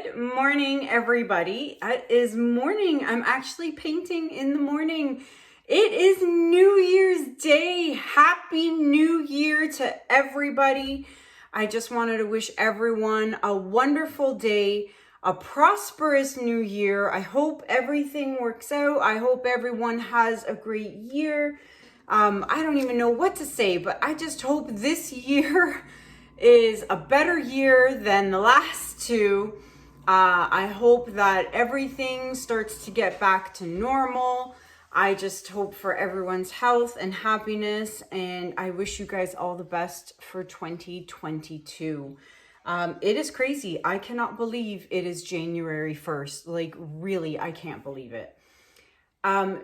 Good morning, everybody. It is morning. I'm actually painting in the morning. It is New Year's Day. Happy New Year to everybody. I just wanted to wish everyone a wonderful day, a prosperous new year. I hope everything works out. I hope everyone has a great year. I don't even know what to say, but I just hope this year is a better year than the last two. I hope that everything starts to get back to normal. I just hope for everyone's health and happiness, and I wish you guys all the best for 2022. It is crazy. I cannot believe it is January 1st. Like, really, I can't believe it.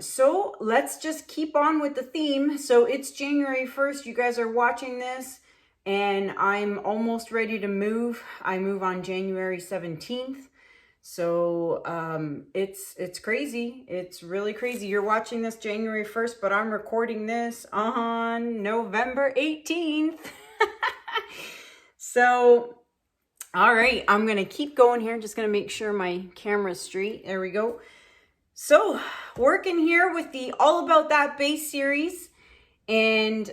So let's just keep on with the theme. So it's January 1st. You guys are watching this, and I'm almost ready to move. I move on January 17th. So it's crazy. It's really crazy. You're watching this January 1st, but I'm recording this on November 18th. So, all right, I'm going to keep going here. Just going to make sure my camera's straight. There we go. So, working here with the All About That base series. And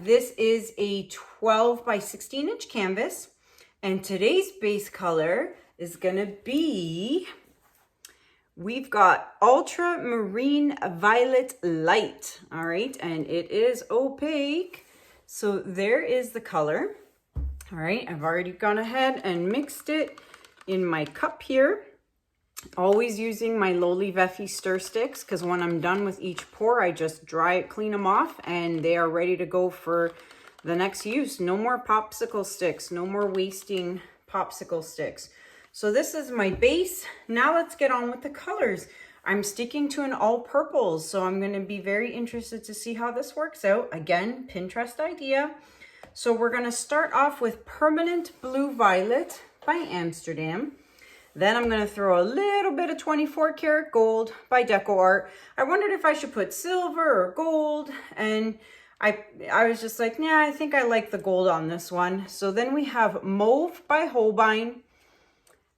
this is a 12 by 16 inch canvas. And today's base color is gonna be, we've got Ultramarine Violet Light. All right, and it is opaque. So there is the color. All right, I've already gone ahead and mixed it in my cup here. Always using my Lowly Veffy stir sticks, because when I'm done with each pour, I just dry it, clean them off, and they are ready to go for the next use. No more popsicle sticks, no more wasting popsicle sticks. So this is my base. Now let's get on with the colors. I'm sticking to an all purples, so I'm going to be very interested to see how this works out. Again, Pinterest idea. So we're going to start off with Permanent Blue Violet by Amsterdam. Then I'm going to throw a little bit of 24 karat gold by DecoArt. I wondered if I should put silver or gold, and I was just like, yeah, I think I like the gold on this one. So then we have Mauve by Holbein.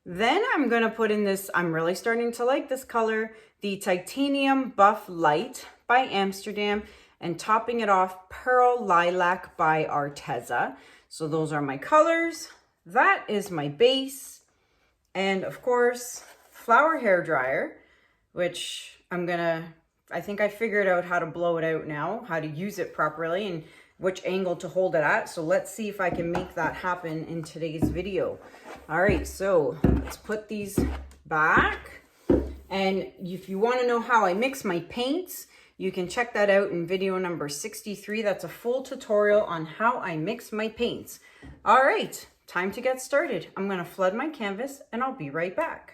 Then I'm going to put in this, I'm really starting to like this color, the Titanium Buff Light by Amsterdam, and topping it off, Pearl Lilac by Arteza. So those are my colors. That is my base. And of course, Flower Hair Dryer, which I think I figured out how to blow it out now, how to use it properly and which angle to hold it at. So let's see if I can make that happen in today's video. All right, so let's put these back. And if you want to know how I mix my paints, you can check that out in video number 63. That's a full tutorial on how I mix my paints. All right, time to get started. I'm going to flood my canvas and I'll be right back.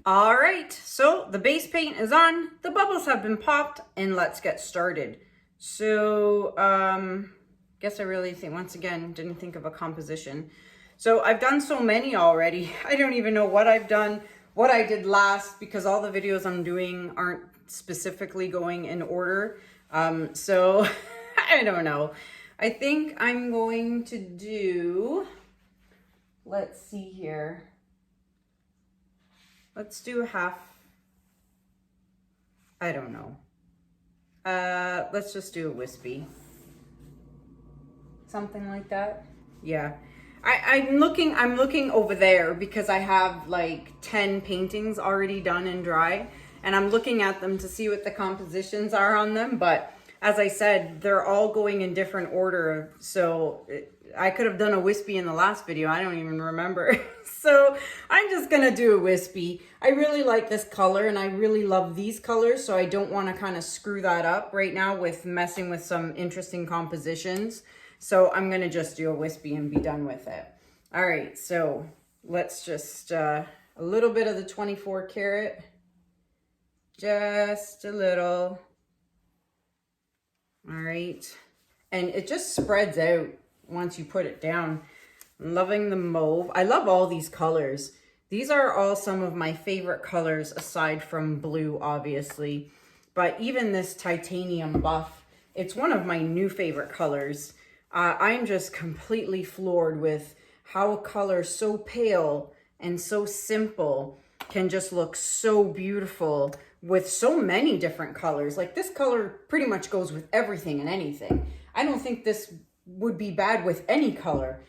All right, so the base paint is on, the bubbles have been popped, and let's get started. So, guess I really think, once again, didn't think of a composition. So I've done so many already. I don't even know what I've done, what I did last, because all the videos I'm doing aren't specifically going in order. So I don't know. I think I'm going to do, let's see here. Let's do a half. I don't know. Let's just do a wispy. Something like that. Yeah. I'm looking over there because I have like 10 paintings already done and dry, and I'm looking at them to see what the compositions are on them. But as I said, they're all going in different order. So I could have done a wispy in the last video. I don't even remember. So I'm just going to do a wispy. I really like this color and I really love these colors. So I don't want to kind of screw that up right now with messing with some interesting compositions. So I'm going to just do a wispy and be done with it. All right. So let's just, a little bit of the 24 karat, just a little. All right. And it just spreads out once you put it down. I'm loving the mauve. I love all these colors. These are all some of my favorite colors aside from blue, obviously. But even this titanium buff, it's one of my new favorite colors. I'm just completely floored with how a color so pale and so simple can just look so beautiful with so many different colors. Like this color pretty much goes with everything and anything. I don't think this would be bad with any color.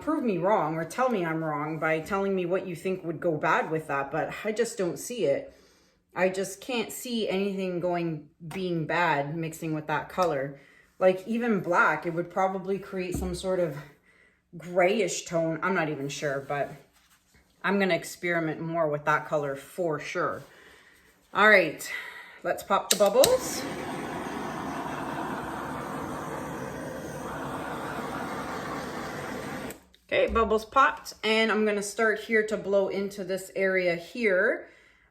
Prove me wrong or tell me I'm wrong by telling me what you think would go bad with that, but I just don't see it. I just can't see anything being bad mixing with that color. Like even black, it would probably create some sort of grayish tone. I'm not even sure, but I'm gonna experiment more with that color for sure. All right, let's pop the bubbles. Okay, bubbles popped, and I'm gonna start here to blow into this area here,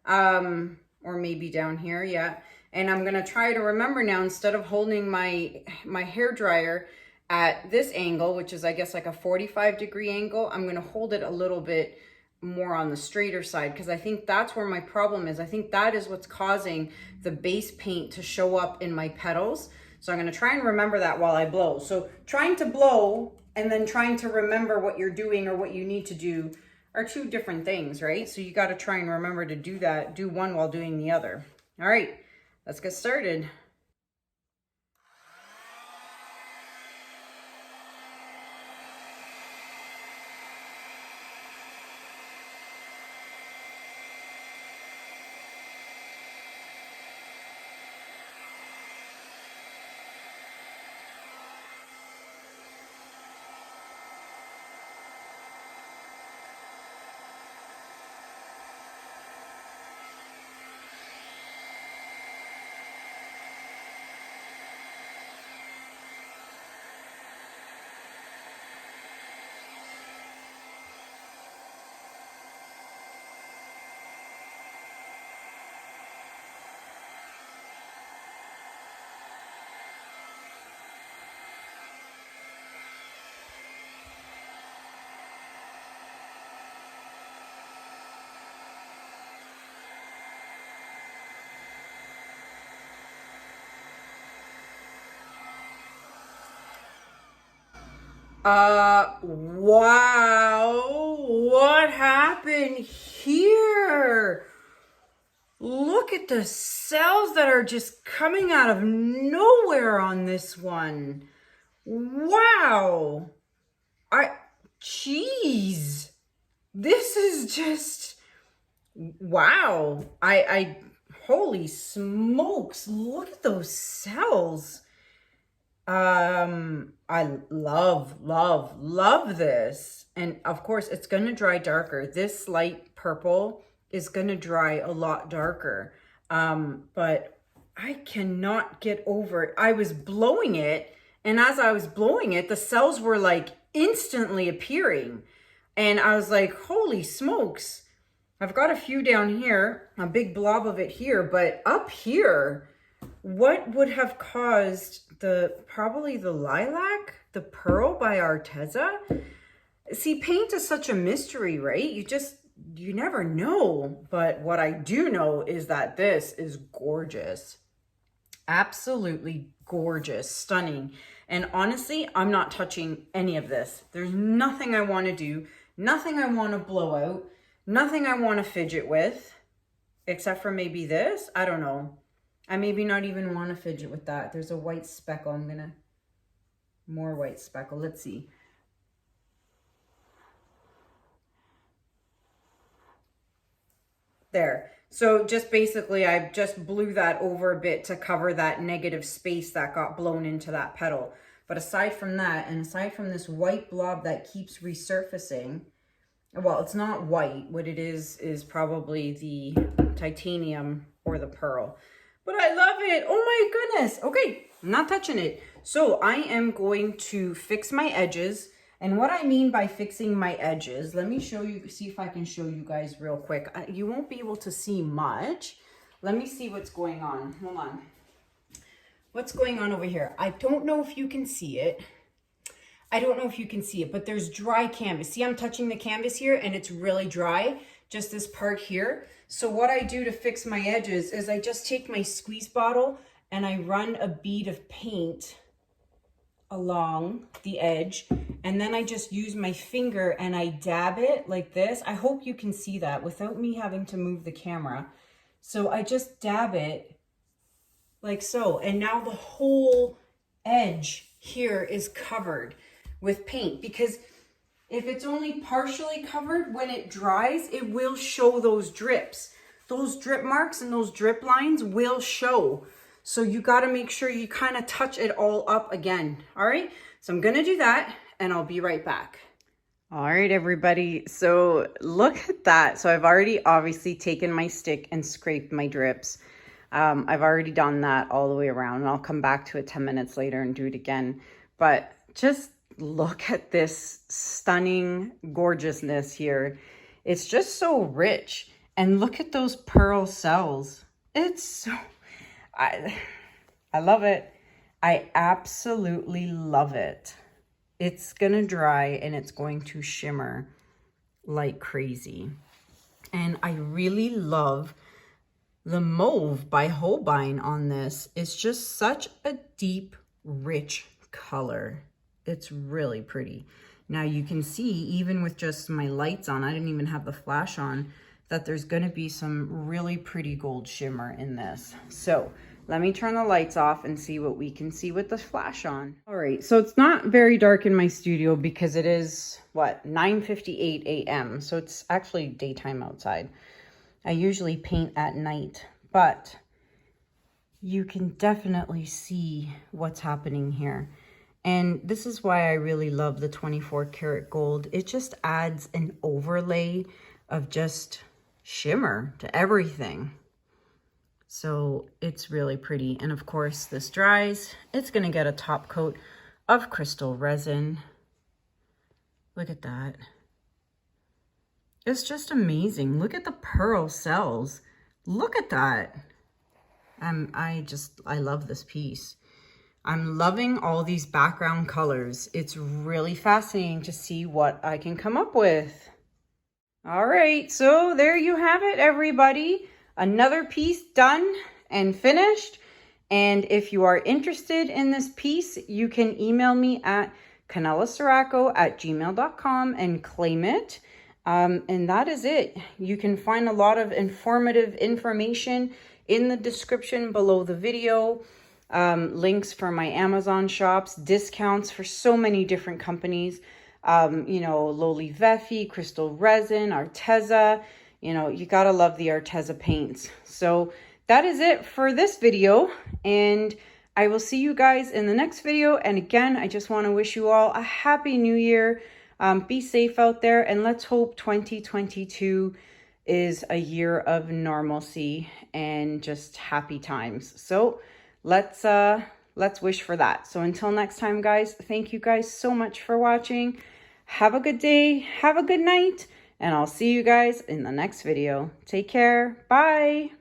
or maybe down here, yeah. And I'm gonna try to remember now, instead of holding my hair dryer at this angle, which is I guess like a 45-degree angle, I'm gonna hold it a little bit more on the straighter side, because I think that's where my problem is. I think that is what's causing the base paint to show up in my petals. So I'm gonna try and remember that while I blow. So trying to blow and then trying to remember what you're doing or what you need to do are two different things, right? So you got to try and remember to do that, do one while doing the other. All right, let's get started. Wow, what happened here? Look at the cells that are just coming out of nowhere on this one. Wow. Jeez. This is just, wow. Holy smokes, look at those cells. I love this. And of course it's going to dry darker. This light purple is going to dry a lot darker. But I cannot get over it. I was blowing it, and as I was blowing it, the cells were like instantly appearing. And I was like, holy smokes. I've got a few down here, a big blob of it here, but up here, what would have caused probably the lilac, the pearl by Arteza? See, paint is such a mystery, right? You never know. But what I do know is that this is gorgeous. Absolutely gorgeous, stunning. And honestly, I'm not touching any of this. There's nothing I want to do, nothing I want to blow out, nothing I want to fidget with, except for maybe this. I don't know. I maybe not even want to fidget with that. There's a white speckle. More white speckle. Let's see. There. So just basically, I just blew that over a bit to cover that negative space that got blown into that petal. But aside from that, and aside from this white blob that keeps resurfacing, well, it's not white. What it is probably the titanium or the pearl. But I love it. Oh my goodness. Okay, I'm not touching it. So I am going to fix my edges. And what I mean by fixing my edges, let me show you, see if I can show you guys real quick. You won't be able to see much. Let me see what's going on. Hold on. What's going on over here? I don't know if you can see it. I don't know if you can see it, but there's dry canvas. See, I'm touching the canvas here and it's really dry. just this part here. So what I do to fix my edges is I just take my squeeze bottle and I run a bead of paint along the edge, and then I just use my finger and I dab it like this. I hope you can see that without me having to move the camera. So I just dab it like so, and now the whole edge here is covered with paint, because if it's only partially covered, when it dries, it will show those drips. Those drip marks and those drip lines will show. So you got to make sure you kind of touch it all up again. All right, so I'm going to do that and I'll be right back. All right, everybody. So look at that. So I've already obviously taken my stick and scraped my drips. I've already done that all the way around, and I'll come back to it 10 minutes later and do it again. But just look at this stunning gorgeousness here. It's just so rich. And look at those pearl cells. It's so, I love it. I absolutely love it. It's gonna dry and it's going to shimmer like crazy. And I really love the Mauve by Holbein on this. It's just such a deep, rich color. It's really pretty. Now you can see, even with just my lights on, I didn't even have the flash on, that there's gonna be some really pretty gold shimmer in this. So let me turn the lights off and see what we can see with the flash on. All right, so it's not very dark in my studio because it is, what, 9:58 a.m. So it's actually daytime outside. I usually paint at night, but you can definitely see what's happening here. And this is why I really love the 24 karat gold. It just adds an overlay of just shimmer to everything. So it's really pretty. And of course, this dries. It's gonna get a top coat of crystal resin. Look at that. It's just amazing. Look at the pearl cells. Look at that. I love this piece. I'm loving all these background colors. It's really fascinating to see what I can come up with. All right, so there you have it, everybody. Another piece done and finished. And if you are interested in this piece, you can email me at kanellaciraco@gmail.com and claim it. And that is it. You can find a lot of informative information in the description below the video. Links for my Amazon shops, discounts for so many different companies. You know, Loli Veffy, Crystal Resin, Arteza. You know, you gotta love the Arteza paints. So that is it for this video, and I will see you guys in the next video. And again, I just want to wish you all a happy new year. Be safe out there, and let's hope 2022 is a year of normalcy and just happy times. So let's wish for that. So until next time, guys, thank you guys so much for watching. Have a good day, have a good night, and I'll see you guys in the next video. Take care. Bye.